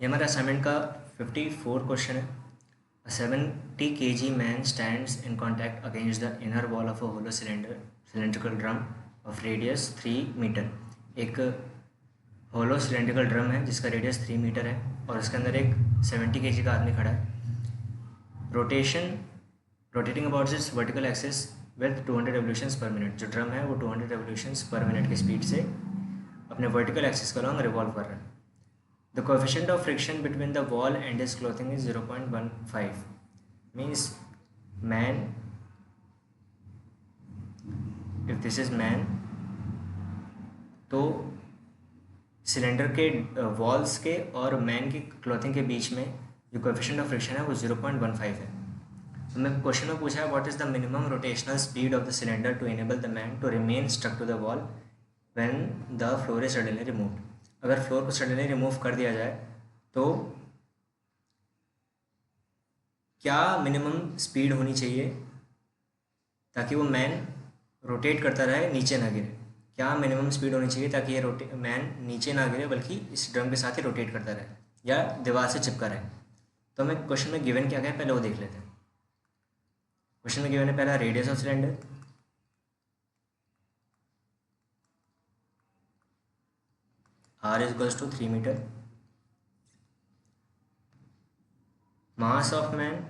ये हमारा असाइनमेंट का 54 क्वेश्चन है। A 70 kg man stands in contact against the inner wall of a hollow cylindrical drum of radius 3 meter. एक hollow cylindrical drum है जिसका radius 3 metre है और उसके अंदर एक 70 kg का आदमी खड़ा है। Rotating about it's vertical axis with 200 revolutions पर मिनट। जो ड्रम है वो 200 रेवोल्यूशंस पर मिनट की स्पीड से अपने वर्टिकल एक्सिस के अलॉन्ग रिवॉल्व कर रहा है। The coefficient of friction between the wall and his clothing is 0.15. Means man, if this is man, तो सिलेंडर के वॉल्स के और मैन की क्लॉथिंग के बीच में जो कोएफिशिएंट ऑफ फ्रिक्शन है वो 0.15 है। तो मैं क्वेश्चन में पूछा है what is the minimum rotational speed of the cylinder to enable the man to remain stuck to the wall when the floor is suddenly removed. अगर फ्लोर को सडनली रिमूव कर दिया जाए तो क्या मिनिमम स्पीड होनी चाहिए ताकि वो मैन रोटेट करता रहे, नीचे ना गिरे। क्या मिनिमम स्पीड होनी चाहिए ताकि ये मैन नीचे ना गिरे बल्कि इस ड्रम के साथ ही रोटेट करता रहे या दीवार से चिपका रहे। तो हमें क्वेश्चन में गिवन क्या है पहले वो देख लेते हैं। क्वेश्चन में गिवन है पहला radius of cylinder, r is equals to 3 metre. Mass of man,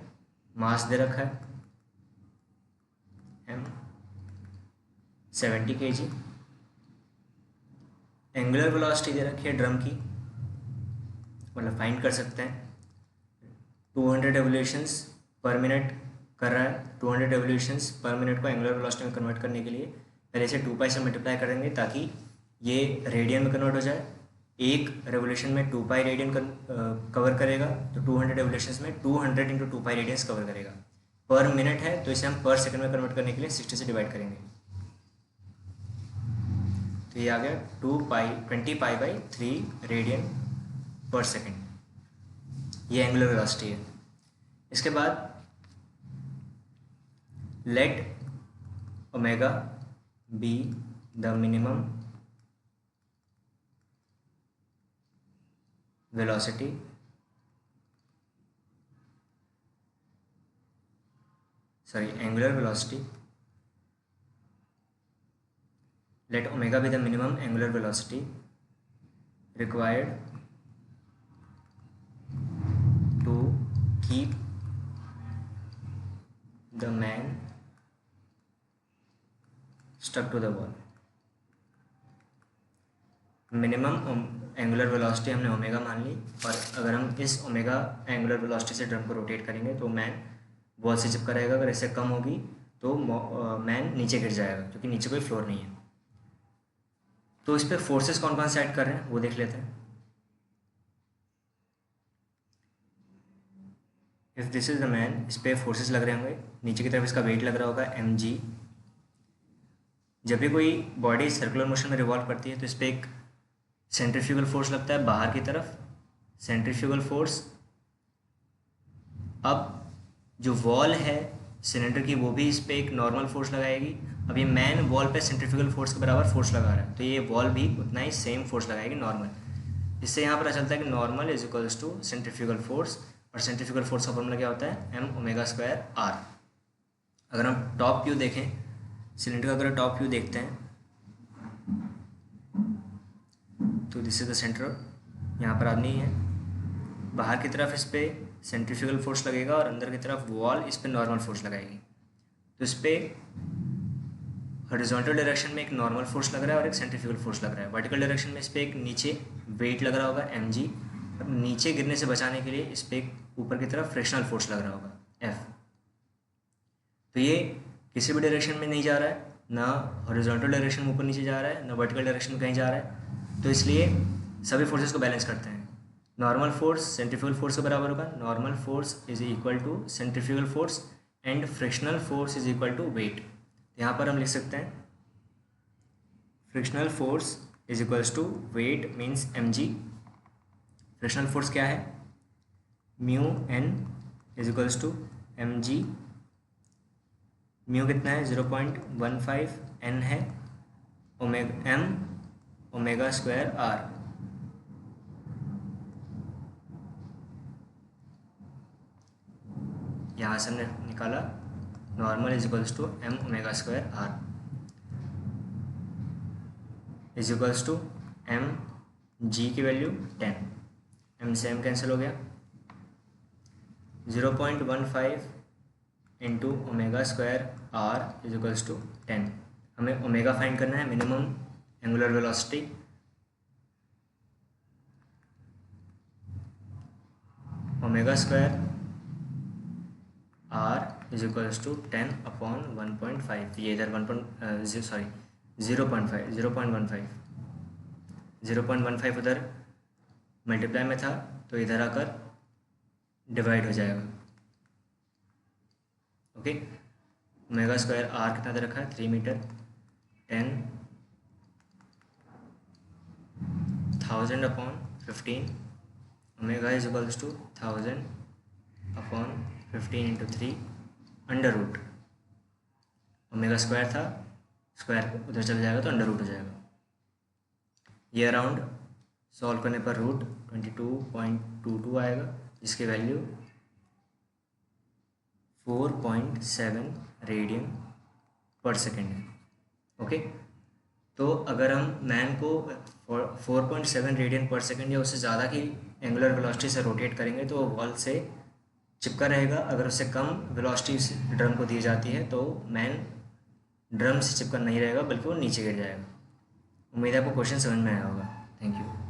mass दे रखा है m 70 kg। एंगुलर वेलोसिटी दे रखी है ड्रम की, मतलब फाइंड कर सकते हैं 200 रेवोल्यूशंस पर मिनट कर रहा है। 200 रेवोल्यूशंस पर मिनट को एंगुलर वेलोसिटी में कन्वर्ट करने के लिए पहले से 2 पाई से मल्टीप्लाई करेंगे ताकि ये रेडियन में कन्वर्ट हो जाए। एक रेवोल्यूशन में 2 पाई रेडियन कवर करेगा, तो 200 रेवोल्यूशंस में 200 इंटू 2 पाई रेडियंस कवर करेगा। पर मिनट है तो इसे हम पर सेकंड में कन्वर्ट करने के लिए 60 से डिवाइड करेंगे, तो ये आ गया 20 pi by 3 radian per second. ये एंगुलर वेलोसिटी है। इसके बाद let omega be the minimum velocity angular velocity. Let omega be the minimum angular velocity required to keep the man stuck to the wall. Minimum angular velocity हमने omega मान ली, और अगर हम इस ओमेगा एंगुलर वेलोसिटी से drum को rotate करेंगे तो मैन वॉल से चिपका रहेगा। अगर इससे कम होगी तो मैन नीचे गिर जाएगा क्योंकि नीचे कोई फ्लोर नहीं है। तो इस पर फोर्सेस कौन कौन से ऐड कर रहे हैं वो देख लेते हैं। If this is the man, इस पर फोर्सेस लग रहे होंगे। नीचे की तरफ इसका वेट लग रहा होगा mg। जब भी कोई बॉडी सर्कुलर मोशन में रिवॉल्व करती है तो इस पर एक सेंट्रीफ्यूगल फोर्स लगता है बाहर की तरफ, सेंट्रीफ्यूगल फोर्स। अब जो वॉल है सिलेंडर की वो भी इस पर एक नॉर्मल फोर्स लगाएगी। अब ये मैन वॉल पे सेंट्रीफ्यूगल फोर्स के बराबर फोर्स लगा रहा है तो ये वॉल भी उतना ही सेम फोर्स लगाएगी नॉर्मल। इससे यहाँ पता चलता है कि normal is equals to centrifugal force, और सेंट्रीफ्यूगल फोर्स का फॉर्मूला क्या होता है m ओमेगा स्क्वायर r। अगर हम टॉप व्यू देखें सिलेंडर का, अगर टॉप व्यू देखते हैं तो दिस इज द सेंटर। यहाँ पर आदमी है, बाहर की तरफ इस पर सेंट्रीफ्यूगल फोर्स लगेगा और अंदर की तरफ वॉल इस पर नॉर्मल फोर्स लगाएगी। तो इस पर हॉरिजॉन्टल डायरेक्शन में एक नॉर्मल फोर्स लग रहा है और एक सेंट्रीफ्यूगल फोर्स लग रहा है। वर्टिकल डायरेक्शन में इस पर एक नीचे वेट लग रहा होगा mg, और नीचे गिरने से बचाने के लिए इस पर एक ऊपर की तरफ फ्रिक्शनल फोर्स लग रहा होगा f। तो ये किसी भी डायरेक्शन में नहीं जा रहा है, ना हॉरिजॉन्टल डायरेक्शन में ऊपर नीचे जा रहा है, ना वर्टिकल डायरेक्शन में कहीं जा रहा है। तो इसलिए सभी फोर्सेस को बैलेंस करते हैं। नॉर्मल फोर्स सेंट्रीफ्यूगल फोर्स के बराबर होगा, normal force is equal to centrifugal force and frictional force is equal to weight. यहाँ पर हम लिख सकते हैं frictional force is equals to weight means mg। Frictional force क्या है, mu n is equals to mg। Mu कितना है 0.15, n है ओमेगा स्क्वायर r। यहाँ से हमने निकाला normal is equals to M omega square R is equals to M G की वैल्यू 10, एम से एम कैंसिल हो गया, 0.15 into omega square R is equals to 10। हमें ओमेगा फाइंड करना है, minimum angular velocity. Omega square R is equals to 10 upon 1.5, ये इधर 0.15 उधर मल्टीप्लाई में था तो इधर आकर डिवाइड हो जाएगा। ओके, ओमेगा स्क्वायर आर कितना दे रखा है 3 meter, 10,000 upon 15, omega is equals to 1000 upon 15 into 3 under root, omega square था, स्क्वायर उधर चल जाएगा तो अंडर रूट हो जाएगा। ये अराउंड सॉल्व करने पर रूट 22.22 आएगा, जिसकी वैल्यू 4.7 रेडियन पर सेकेंड है। ओके, तो अगर हम मैन को 4.7 रेडियन पर सेकेंड या उससे ज़्यादा की एंगुलर वेलोसिटी से रोटेट करेंगे तो वॉल से चिपका रहेगा। अगर उससे कम वेलोसिटी ड्रम को दी जाती है तो मैन ड्रम से चिपका नहीं रहेगा बल्कि वो नीचे गिर जाएगा। उम्मीद है आपको क्वेश्चन समझ में आया होगा। Thank you.